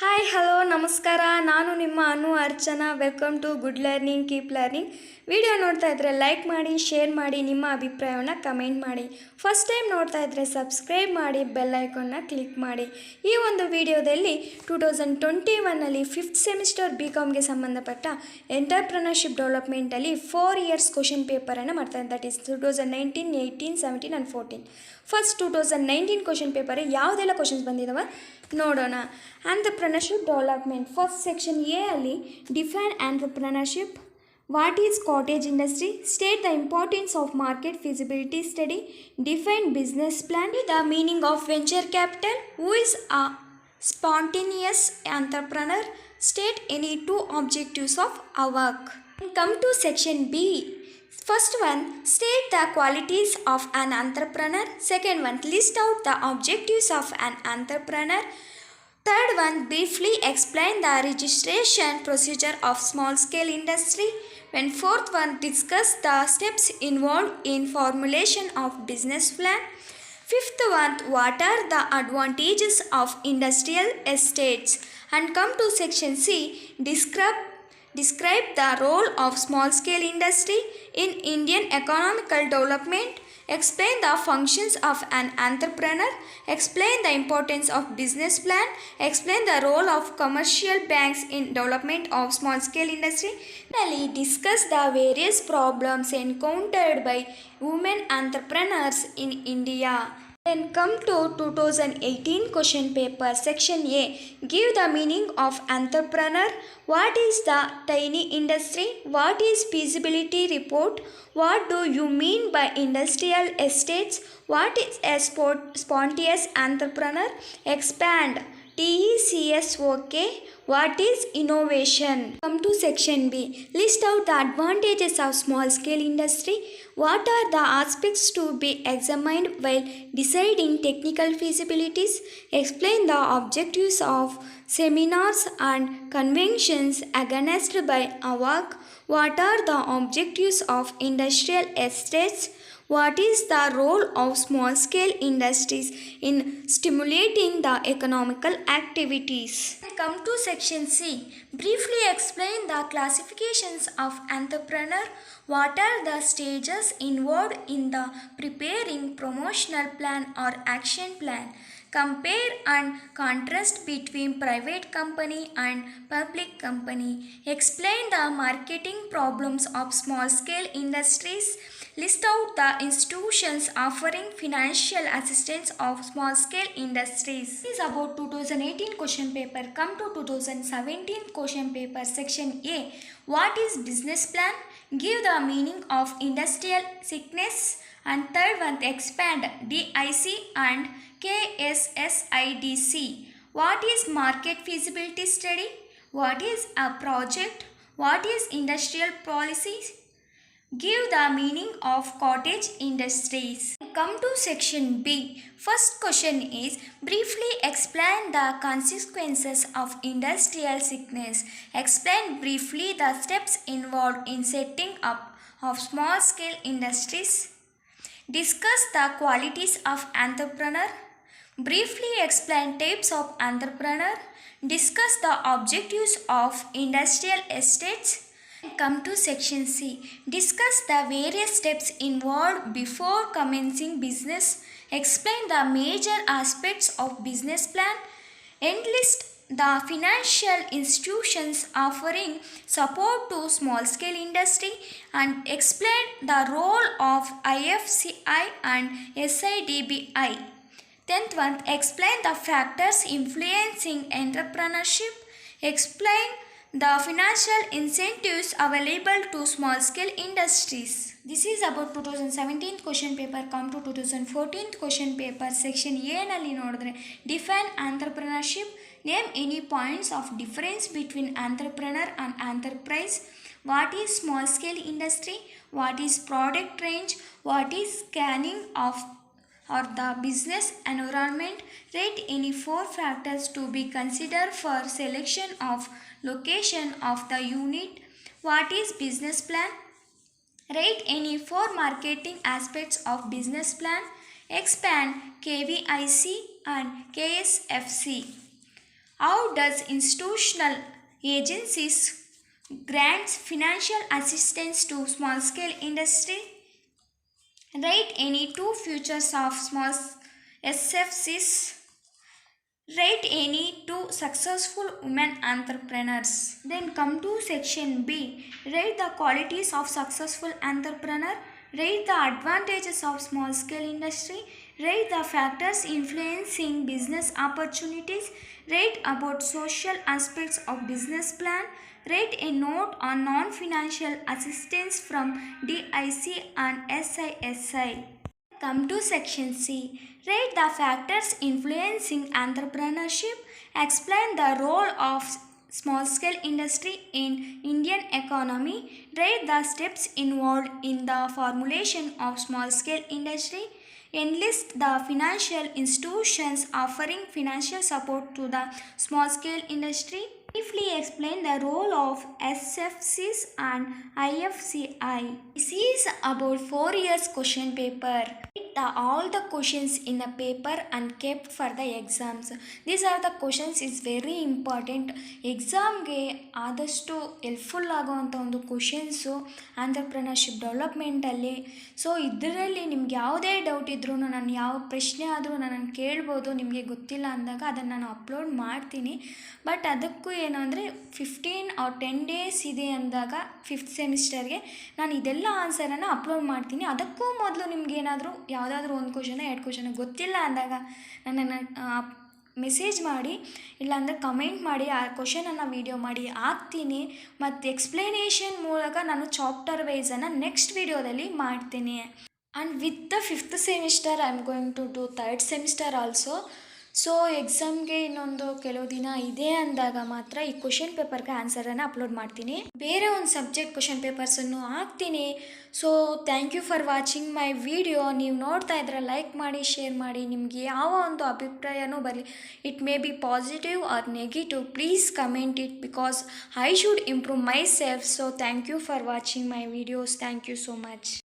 Hi hello ನಮಸ್ಕಾರ. ನಾನು ನಿಮ್ಮ Anu Archana. Welcome to good learning keep learning. Video ನೋಡ್ತಾ ಇದ್ದರೆ ಲೈಕ್ ಮಾಡಿ, ಶೇರ್ ಮಾಡಿ, ನಿಮ್ಮ ಅಭಿಪ್ರಾಯವನ್ನು ಕಮೆಂಟ್ ಮಾಡಿ. ಫಸ್ಟ್ ಟೈಮ್ ನೋಡ್ತಾ ಇದ್ದರೆ ಸಬ್ಸ್ಕ್ರೈಬ್ ಮಾಡಿ, ಬೆಲ್ ಐಕಾನ್ನ ಕ್ಲಿಕ್ ಮಾಡಿ. ಈ ಒಂದು ವಿಡಿಯೋದಲ್ಲಿ 2021ನಲ್ಲಿ ಫಿಫ್ತ್ ಸೆಮಿಸ್ಟರ್ BComಗೆ ಸಂಬಂಧಪಟ್ಟ ಎಂಟರ್ಪ್ರಿನರ್ಶಿಪ್ ಡೆವಲಪ್ಮೆಂಟಲ್ಲಿ 4 ಇಯರ್ಸ್ ಕ್ವಶನ್ ಪೇಪರನ್ನು ಮಾಡ್ತಾರೆ. That is 2019, 18, 17 and 14. First 2019 question paper ಯಾವುದೆಲ್ಲ ಕ್ವಶನ್ಸ್ ಬಂದಿದ್ದಾವೆ ನೋಡೋಣ. Entrepreneurship development first section A ಅಲ್ಲಿ define entrepreneurship. What is cottage industry? State the importance of market feasibility study. Define business plan. The meaning of venture capital. Who is a spontaneous entrepreneur? State any 2 objectives of a work. Come to section B. First one, state the qualities of an entrepreneur. Second one, list out the objectives of an entrepreneur. Third one, briefly explain the registration procedure of small scale industry. When fourth one, discuss the steps involved in formulation of business plan. Fifth one, what are the advantages of industrial estates? And come to section C, describe the role of small scale industry in Indian economical development. Explain the functions of an entrepreneur. Explain the importance of business plan. Explain the role of commercial banks in development of small scale industry. Finally, discuss the various problems encountered by women entrepreneurs in India. Then come to 2018 question paper section A. Give the meaning of entrepreneur. What is the tiny industry? What is feasibility report? What do you mean by industrial estates? What is a spontaneous entrepreneur? Expand. TECSOK. What is innovation? Come to section B. List out the advantages of small scale industry. What are the aspects to be examined while deciding technical feasibilities? Explain the objectives of seminars and conventions organized by AWAC. What are the objectives of industrial estates? What is the role of small scale industries in stimulating the economical activities? Come to section C. Briefly explain the classifications of entrepreneur. What are the stages involved in the preparing promotional plan or action plan? Compare and contrast between private company and public company. Explain the marketing problems of small scale industries. List out the institutions offering financial assistance of small scale industries. This is about 2018 question paper. Come to 2017 question paper section A. What is business plan? Give the meaning of industrial sickness. And third one, expand DIC and KSSIDC. What is market feasibility study? What is a project? What is industrial policies? Give the meaning of cottage industries. Come to section B. First question is briefly explain the consequences of industrial sickness. Explain briefly the steps involved in setting up of small scale industries. Discuss the qualities of entrepreneur. Briefly explain types of entrepreneur. Discuss the objectives of industrial estates. Come to section C. Discuss the various steps involved before commencing business. Explain the major aspects of business plan. Enlist the financial institutions offering support to small scale industry and explain the role of IFCI and SIDBI. 10th one, explain the factors influencing entrepreneurship. Explain the financial incentives available to small scale industries. This is about 2017 question paper. Come to 2014 question paper section A ನಲ್ಲಿ ನೋಡಿದ್ರೆ define entrepreneurship. Name any points of difference between entrepreneur and enterprise. What is small scale industry? What is product range? What is scanning of or the business environment? Rate any 4 factors to be considered for selection of location of the unit. What is business plan? Rate any 4 marketing aspects of business plan. Expand KVIC and KSFC. How does institutional agencies grants financial assistance to small scale industry? Write any two futures of small SFCs. Rate any two successful women entrepreneurs. Then come to section B. Rate the qualities of successful entrepreneur. Rate the advantages of small scale industry. Rate the factors influencing business opportunities. Rate about social aspects of business plan. Rate a note on non-financial assistance from DIC and SISI. Come to section C. Rate the factors influencing entrepreneurship. Explain the role of small scale industry in Indian economy. Rate the steps involved in the formulation of small scale industry. Enlist the financial institutions offering financial support to the small scale industry. Briefly explain the role of SFCs and IFCI. This is about 4 years question paper. All the questions in the paper and kept for the exams. These are the questions is very important. ಎಕ್ಸಾಮ್ಗೆ ಆದಷ್ಟು helpful ಆಗುವಂಥ ಒಂದು questions entrepreneurship ಡೆವಲಪ್ಮೆಂಟಲ್ಲಿ. So ಇದರಲ್ಲಿ ನಿಮ್ಗೆ ಯಾವುದೇ doubt ಇದ್ರೂ ನಾನು ಯಾವ ಪ್ರಶ್ನೆ ಆದರೂ ನನ್ನನ್ನು ಕೇಳ್ಬೋದು. ನಿಮಗೆ ಗೊತ್ತಿಲ್ಲ ಅಂದಾಗ ಅದನ್ನು ನಾನು ಅಪ್ಲೋಡ್ ಮಾಡ್ತೀನಿ. ಬಟ್ ಅದಕ್ಕೂ ಏನು ಅಂದರೆ 15 or 10 days ಇದೆ ಅಂದಾಗ 5th ಸೆಮಿಸ್ಟರ್ಗೆ ನಾನು ಇದೆಲ್ಲ ಆನ್ಸರನ್ನು ಅಪ್ಲೋಡ್ ಮಾಡ್ತೀನಿ. ಅದಕ್ಕೂ ಮೊದಲು ನಿಮ್ಗೇನಾದರೂ ಯಾವುದಾದ್ರೂ ಒಂದು ಕ್ವಶನ 2 ಕ್ವಶನ ಗೊತ್ತಿಲ್ಲ ಅಂದಾಗ ನನ್ನನ್ನು ಮೆಸೇಜ್ ಮಾಡಿ, ಇಲ್ಲಾಂದರೆ ಕಮೆಂಟ್ ಮಾಡಿ, ಆ ಕ್ವಶನನ್ನು ವೀಡಿಯೋ ಮಾಡಿ ಹಾಕ್ತೀನಿ. ಮತ್ತು ಎಕ್ಸ್ಪ್ಲನೇಷನ್ ಮೂಲಕ ನಾನು ಚಾಪ್ಟರ್ ವೈಸನ್ನು ನೆಕ್ಸ್ಟ್ ವೀಡಿಯೋದಲ್ಲಿ ಮಾಡ್ತೀನಿ. And with the 5th semester I am going to do 3rd semester also. So ಎಕ್ಸಾಮ್ಗೆ ಇನ್ನೊಂದು ಕೆಲವು ದಿನ ಇದೆ ಅಂದಾಗ ಮಾತ್ರ ಈ ಕ್ವಶನ್ ಪೇಪರ್ಗೆ ಆನ್ಸರನ್ನು ಅಪ್ಲೋಡ್ ಮಾಡ್ತೀನಿ. ಬೇರೆ ಒಂದು ಸಬ್ಜೆಕ್ಟ್ ಕ್ವಶನ್ ಪೇಪರ್ಸನ್ನು ಹಾಕ್ತೀನಿ. So thank you for watching my video. ನೀವು ನೋಡ್ತಾ ಇದ್ರೆ ಲೈಕ್ ಮಾಡಿ, ಶೇರ್ ಮಾಡಿ. ನಿಮಗೆ ಯಾವ ಒಂದು ಅಭಿಪ್ರಾಯನೂ ಬರಲಿ, it may be positive or negative, please comment it because I should improve myself. So thank you for watching my videos. Thank you so much.